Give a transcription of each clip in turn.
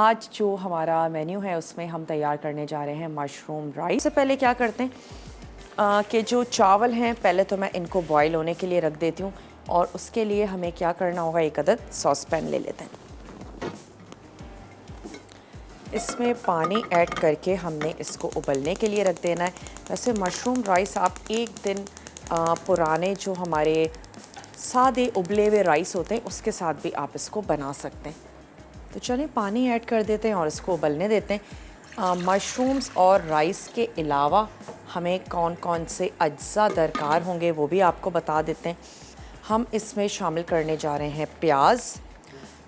आज जो हमारा मेन्यू है उसमें हम तैयार करने जा रहे हैं मशरूम राइस। सबसे पहले क्या करते हैं कि जो चावल हैं पहले तो मैं इनको बॉईल होने के लिए रख देती हूँ और उसके लिए हमें क्या करना होगा, एक अदद सॉस पैन ले लेते हैं। इसमें पानी ऐड करके हमने इसको उबलने के लिए रख देना है। वैसे मशरूम राइस आप एक दिन पुराने जो हमारे सादे उबले हुए राइस होते हैं उसके साथ भी आप इसको बना सकते हैं। तो चलिए पानी ऐड कर देते हैं और इसको उबलने देते हैं। मशरूम्स और राइस के अलावा हमें कौन कौन से अज्जा दरकार होंगे वो भी आपको बता देते हैं। हम इसमें शामिल करने जा रहे हैं प्याज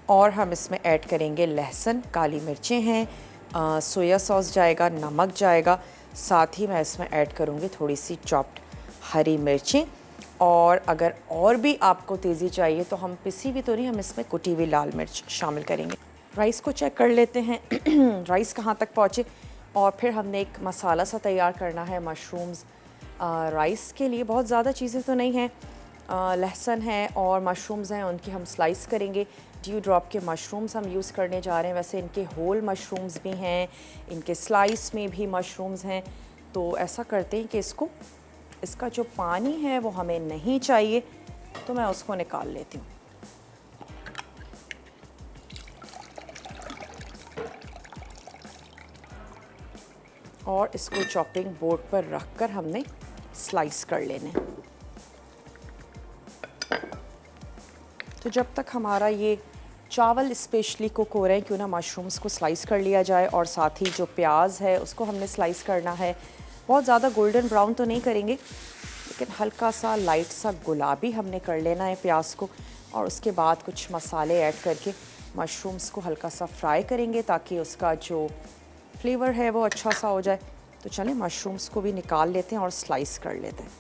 और हम इसमें ऐड करेंगे लहसुन, काली मिर्चें हैं, सोया सॉस जाएगा, नमक जाएगा, साथ ही मैं इसमें ऐड करूँगी थोड़ी सी चॉप्ड हरी मिर्चें। और अगर और भी आपको तेज़ी चाहिए तो हम पिसी भी तो नहीं, हम इसमें कुटी हुई लाल मिर्च शामिल करेंगे। राइस को चेक कर लेते हैं राइस कहाँ तक पहुँचे। और फिर हमने एक मसाला सा तैयार करना है मशरूम्स राइस के लिए। बहुत ज़्यादा चीज़ें तो नहीं हैं, लहसुन है और मशरूम्स हैं, उनकी हम स्लाइस करेंगे। ड्यू ड्रॉप के मशरूम्स हम यूज़ करने जा रहे हैं। वैसे इनके होल मशरूम्स भी हैं, इनके स्लाइस में भी मशरूम्स हैं। तो ऐसा करते हैं कि इसका जो पानी है वो हमें नहीं चाहिए, तो मैं उसको निकाल लेती हूँ। और इसको चॉपिंग बोर्ड पर रखकर हमने स्लाइस कर लेने। तो जब तक हमारा ये चावल स्पेशली कुक हो रहे हैं, क्यों ना मशरूम्स को स्लाइस कर लिया जाए और साथ ही जो प्याज है उसको हमने स्लाइस करना है। बहुत ज़्यादा गोल्डन ब्राउन तो नहीं करेंगे, लेकिन हल्का सा लाइट सा गुलाबी हमने कर लेना है प्याज को। और उसके बाद कुछ मसाले ऐड करके मशरूम्स को हल्का सा फ्राई करेंगे ताकि उसका जो फ्लेवर है वो अच्छा सा हो जाए। तो चलें मशरूम्स को भी निकाल लेते हैं और स्लाइस कर लेते हैं।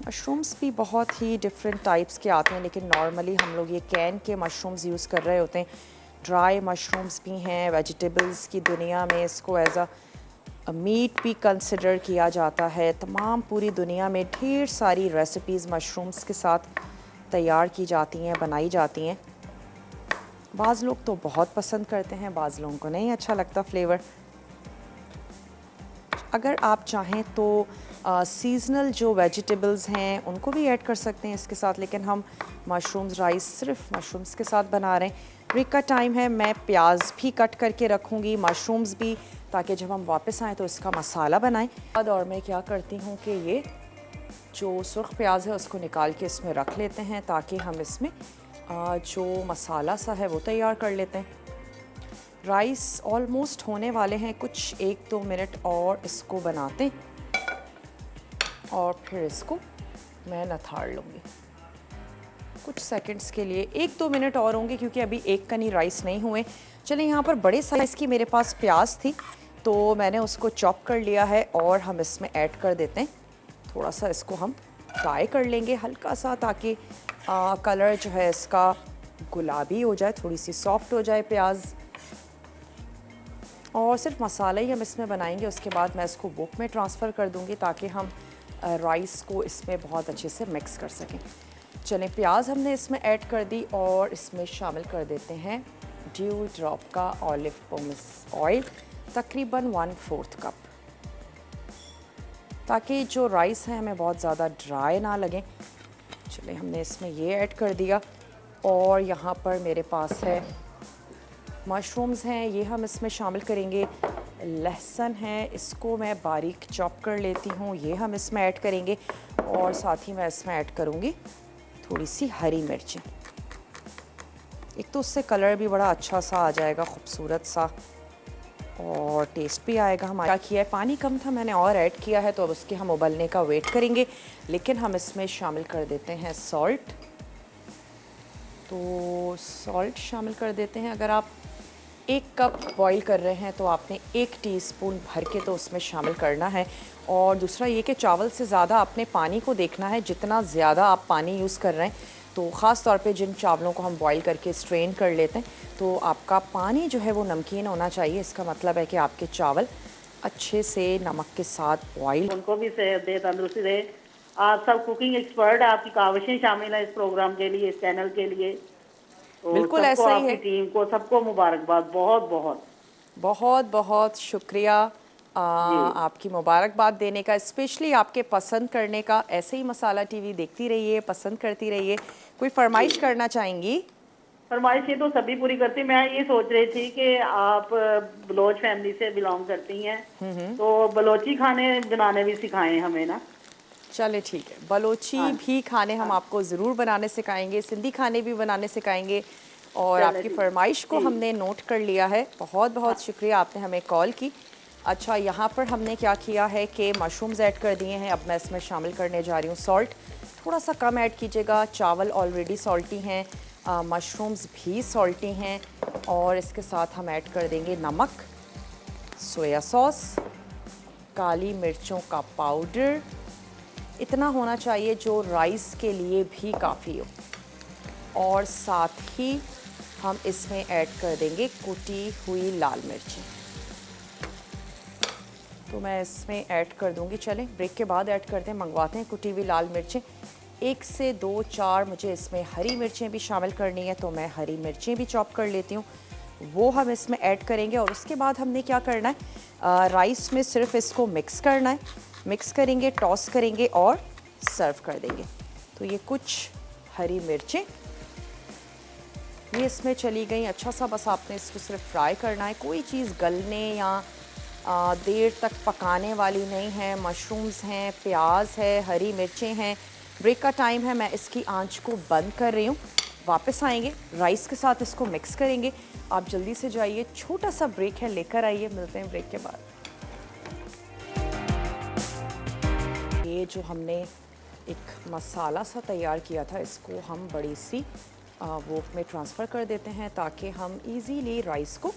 मशरूम्स भी बहुत ही डिफरेंट टाइप्स के आते हैं, लेकिन नॉर्मली हम लोग ये कैन के मशरूम्स यूज़ कर रहे होते हैं। ड्राई मशरूम्स भी हैं। वेजिटेबल्स की दुनिया में इसको एज अ मीट भी कंसिडर किया जाता है। तमाम पूरी दुनिया में ढेर सारी रेसिपीज़ मशरूम्स के साथ तैयार की जाती हैं, बनाई जाती हैं। बाज़ लोग तो बहुत पसंद करते हैं, बाज़ लोगों को नहीं अच्छा लगता फ्लेवर। अगर आप चाहें तो सीज़नल जो वेजिटेबल्स हैं उनको भी ऐड कर सकते हैं इसके साथ, लेकिन हम मशरूम्स राइस सिर्फ मशरूम्स के साथ बना रहे हैं। ब्रेक का टाइम है, मैं प्याज भी कट करके रखूँगी, मशरूम्स भी, ताकि जब हम वापस आएँ तो इसका मसाला बनाएं। और मैं क्या करती हूँ कि ये जो सुर्ख प्याज है उसको निकाल के इसमें रख लेते हैं ताकि हम इसमें जो मसाला सा है वो तैयार कर लेते हैं। राइस ऑलमोस्ट होने वाले हैं, कुछ 1-2 मिनट और इसको बनाते हैं और फिर इसको मैं नथाड़ लूँगी कुछ सेकंड्स के लिए। 1-2 मिनट और होंगे क्योंकि अभी एक कनी राइस नहीं हुए। चलिए, यहाँ पर बड़े साइज़ की मेरे पास प्याज थी तो मैंने उसको चॉप कर लिया है और हम इसमें ऐड कर देते हैं। थोड़ा सा इसको हम फ्राई कर लेंगे हल्का सा, ताकि कलर जो है इसका गुलाबी हो जाए, थोड़ी सी सॉफ्ट हो जाए प्याज। और सिर्फ मसाला ही हम इसमें बनाएंगे, उसके बाद मैं इसको वोक में ट्रांसफ़र कर दूंगी ताकि हम राइस को इसमें बहुत अच्छे से मिक्स कर सकें। चलें, प्याज हमने इसमें ऐड कर दी और इसमें शामिल कर देते हैं ड्यू ड्रॉप का ऑलिव पोमेस ऑयल, तकरीबन 1/4 कप, ताकि जो राइस है हमें बहुत ज़्यादा ड्राई ना लगे। चलें, हमने इसमें ये ऐड कर दिया और यहाँ पर मेरे पास है मशरूम्स हैं, ये हम इसमें शामिल करेंगे। लहसुन है, इसको मैं बारीक चॉप कर लेती हूँ, ये हम इसमें ऐड करेंगे। और साथ ही मैं इसमें ऐड करूँगी थोड़ी सी हरी मिर्चें। एक तो उससे कलर भी बड़ा अच्छा सा आ जाएगा, खूबसूरत सा, और टेस्ट भी आएगा। हमारा किया है, पानी कम था, मैंने और ऐड किया है, तो अब उसके हम उबलने का वेट करेंगे। लेकिन हम इसमें शामिल कर देते हैं सॉल्ट। तो सॉल्ट शामिल कर देते हैं। अगर आप 1 कप बॉईल कर रहे हैं तो आपने 1 टीस्पून भर के तो उसमें शामिल करना है। और दूसरा ये कि चावल से ज़्यादा आपने पानी को देखना है। जितना ज़्यादा आप पानी यूज़ कर रहे हैं, तो ख़ास तौर पे जिन चावलों को हम बॉईल करके स्ट्रेन कर लेते हैं, तो आपका पानी जो है वो नमकीन होना चाहिए। इसका मतलब है कि आपके चावल अच्छे से नमक के साथ बॉईल। उनको भी सेहत दे, तंदुरुस्ती दे। आप सब कुकिंग एक्सपर्ट, आपकी काविशें शामिल हैं इस प्रोग्राम के लिए, इस चैनल के लिए। तो बिल्कुल सबको, ऐसा ही आपकी है। टीम को सबको मुबारकबाद, बहुत बहुत। बहुत बहुत शुक्रिया जी। आपकी मुबारकबाद देने का, स्पेशली आपके पसंद करने का। ऐसे ही मसाला टीवी देखती रहिए, पसंद करती रहिए। कोई जी, फरमाइश करना चाहेंगी? फरमाइशें तो सभी पूरी करती। मैं ये सोच रही थी कि आप बलोच फैमिली से बिलोंग करती हैं, तो बलोची खाने बनाने भी सिखाएं हमें ना। चले ठीक है, बलोची हाँ भी खाने हम हाँ। आपको ज़रूर बनाने सिखाएंगे, सिंधी खाने भी बनाने सिखाएंगे। और चले आपकी ठीक। फरमाइश को ठीक। हमने नोट कर लिया है। बहुत हाँ। बहुत शुक्रिया, आपने हमें कॉल की। अच्छा, यहाँ पर हमने क्या किया है कि मशरूम्स ऐड कर दिए हैं। अब मैं इसमें शामिल करने जा रही हूँ सॉल्ट। थोड़ा सा कम ऐड कीजिएगा, चावल ऑलरेडी सॉल्टी हैं, मशरूम्स भी सॉल्टी हैं। और इसके साथ हम ऐड कर देंगे नमक, सोया सॉस, काली मिर्चों का पाउडर। इतना होना चाहिए जो राइस के लिए भी काफ़ी हो। और साथ ही हम इसमें ऐड कर देंगे कुटी हुई लाल मिर्ची। तो मैं इसमें ऐड कर दूंगी। चलें ब्रेक के बाद ऐड करते हैं, मंगवाते हैं कुटी हुई लाल मिर्चें। 1 से 2 4 मुझे इसमें हरी मिर्चें भी शामिल करनी है, तो मैं हरी मिर्चें भी चॉप कर लेती हूँ, वो हम इसमें ऐड करेंगे। और उसके बाद हमने क्या करना है, राइस में सिर्फ इसको मिक्स करना है। मिक्स करेंगे, टॉस करेंगे और सर्व कर देंगे। तो ये कुछ हरी मिर्चें ये इसमें चली गई। अच्छा सा बस आपने इसको सिर्फ फ्राई करना है, कोई चीज़ गलने या देर तक पकाने वाली नहीं है। मशरूम्स हैं, प्याज है, हरी मिर्चें हैं। ब्रेक का टाइम है, मैं इसकी आंच को बंद कर रही हूँ। वापस आएंगे, राइस के साथ इसको मिक्स करेंगे। आप जल्दी से जाइए, छोटा सा ब्रेक है, लेकर आइए। मिलते हैं ब्रेक के बाद। ये जो हमने एक मसाला सा तैयार किया था, इसको हम बड़ी सी वोक में ट्रांसफ़र कर देते हैं ताकि हम इजीली राइस को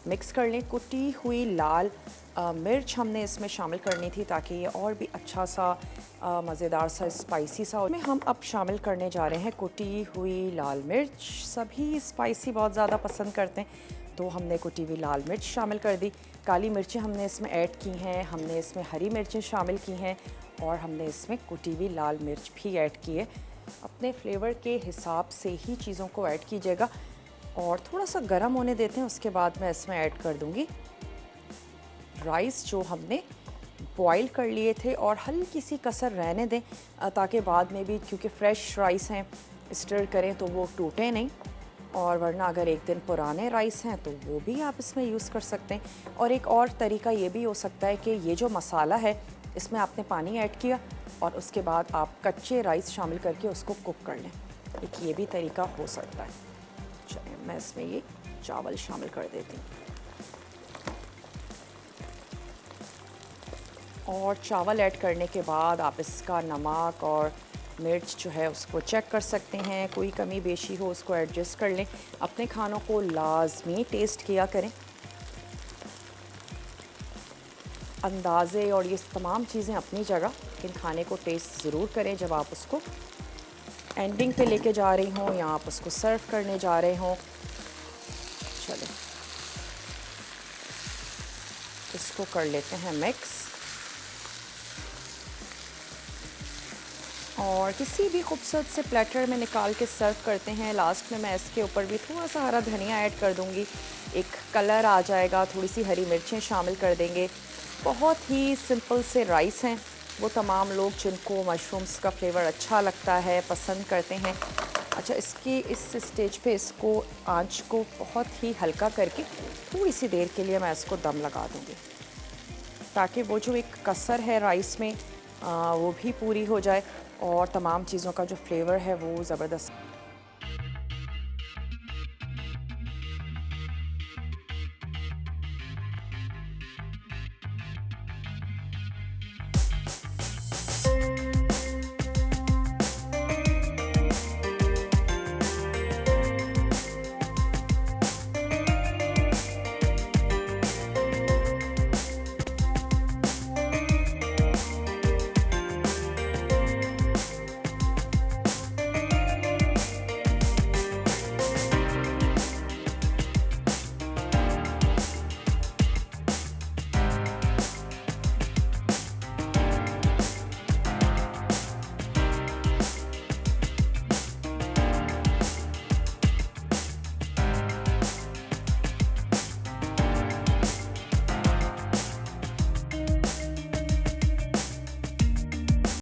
मिक्स कर लें। कुटी हुई लाल मिर्च हमने इसमें शामिल करनी थी ताकि ये और भी अच्छा सा मज़ेदार सा स्पाइसी सा। में हम अब शामिल करने जा रहे हैं कुटी हुई लाल मिर्च। सभी स्पाइसी बहुत ज़्यादा पसंद करते हैं, तो हमने कुटी हुई लाल मिर्च शामिल कर दी। काली मिर्चें हमने इसमें ऐड की हैं, हमने इसमें हरी मिर्चें शामिल की हैं और हमने इसमें कुटी हुई लाल मिर्च भी ऐड की है। अपने फ्लेवर के हिसाब से ही चीज़ों को ऐड कीजिएगा। और थोड़ा सा गर्म होने देते हैं, उसके बाद मैं इसमें ऐड कर दूंगी राइस जो हमने बॉईल कर लिए थे। और हल्की सी कसर रहने दें ताकि बाद में भी, क्योंकि फ्रेश राइस हैं, स्टर करें तो वो टूटे नहीं। और वरना अगर एक दिन पुराने राइस हैं तो वो भी आप इसमें यूज़ कर सकते हैं। और एक और तरीका ये भी हो सकता है कि ये जो मसाला है इसमें आपने पानी ऐड किया और उसके बाद आप कच्चे राइस शामिल करके उसको कुक कर लें। एक ये भी तरीका हो सकता है। चलिए मैं इसमें ये चावल शामिल कर देती हूँ। और चावल ऐड करने के बाद आप इसका नमक और मिर्च जो है उसको चेक कर सकते हैं। कोई कमी बेशी हो उसको एडजस्ट कर लें। अपने खानों को लाजमी टेस्ट किया करें। अंदाज़े और ये तमाम चीज़ें अपनी जगह, लेकिन खाने को टेस्ट ज़रूर करें जब आप उसको एंडिंग पे लेके जा रही हों या आप उसको सर्व करने जा रहे हों। चलें इसको कर लेते हैं मिक्स। और किसी भी खूबसूरत से प्लेटर में निकाल के सर्व करते हैं। लास्ट में मैं इसके ऊपर भी थोड़ा सा हरा धनिया ऐड कर दूंगी, एक कलर आ जाएगा। थोड़ी सी हरी मिर्चें शामिल कर देंगे। बहुत ही सिंपल से राइस हैं। वो तमाम लोग जिनको मशरूम्स का फ्लेवर अच्छा लगता है, पसंद करते हैं। अच्छा, इसकी इस स्टेज पे इसको आंच को बहुत ही हल्का करके थोड़ी सी देर के लिए मैं इसको दम लगा दूंगी ताकि वो जो एक कसर है राइस में वो भी पूरी हो जाए और तमाम चीज़ों का जो फ्लेवर है वो ज़बरदस्त।